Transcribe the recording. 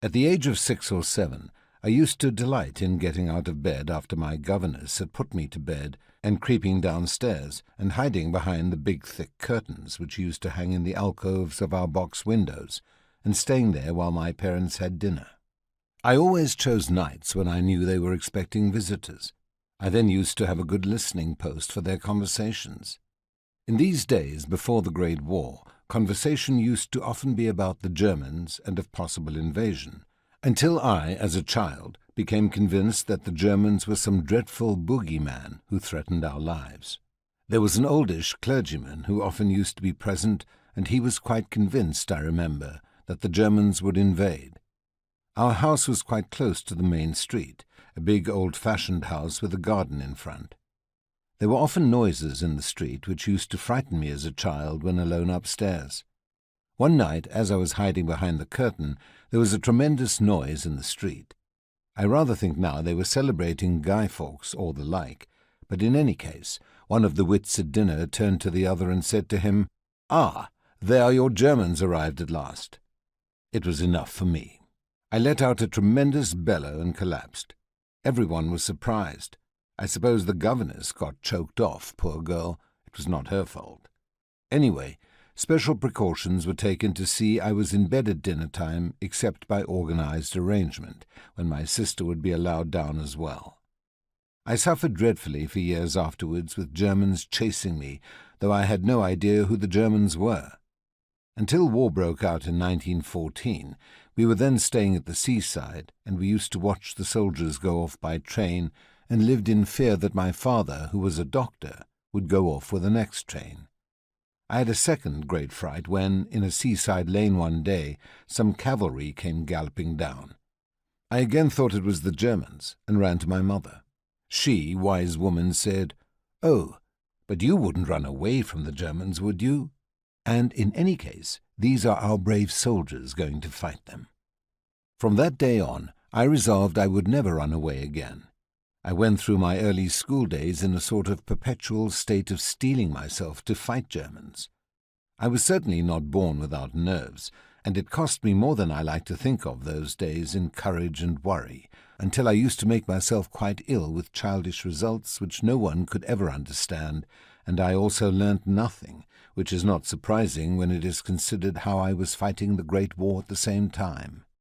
At the age of 6 or 7, I used to delight in getting out of bed after my governess had put me to bed and creeping downstairs and hiding behind the big thick curtains which used to hang in the alcoves of our box windows, and staying there while my parents had dinner. I always chose nights when I knew they were expecting visitors. I then used to have a good listening post for their conversations. In these days, before the Great War, conversation used to often be about the Germans and of possible invasion, until I, as a child, became convinced that the Germans were some dreadful boogeyman who threatened our lives. There was an oldish clergyman who often used to be present, and he was quite convinced, I remember, that the Germans would invade. Our house was quite close to the main street, a big old-fashioned house with a garden in front. There were often noises in the street which used to frighten me as a child when alone upstairs. One night, as I was hiding behind the curtain, there was a tremendous noise in the street. I rather think now they were celebrating Guy Fawkes or the like, but in any case, one of the wits at dinner turned to the other and said to him, "Ah, there are your Germans arrived at last." It was enough for me. I let out a tremendous bellow and collapsed. Everyone was surprised. I suppose the governess got choked off, poor girl. It was not her fault. Anyway, special precautions were taken to see I was in bed at dinner time, except by organized arrangement, when my sister would be allowed down as well. I suffered dreadfully for years afterwards with Germans chasing me, though I had no idea who the Germans were. Until war broke out in 1914, we were then staying at the seaside, and we used to watch the soldiers go off by train, and lived in fear that my father, who was a doctor, would go off with the next train. I had a second great fright when, in a seaside lane one day, some cavalry came galloping down. I again thought it was the Germans, and ran to my mother. She, wise woman, said, "Oh, but you wouldn't run away from the Germans, would you? And in any case, these are our brave soldiers going to fight them." From that day on, I resolved I would never run away again. I went through my early school days in a sort of perpetual state of steeling myself to fight Germans. I was certainly not born without nerves, and it cost me more than I like to think of those days in courage and worry, until I used to make myself quite ill with childish results which no one could ever understand, and I also learnt nothing, which is not surprising when it is considered how I was fighting the Great War at the same time.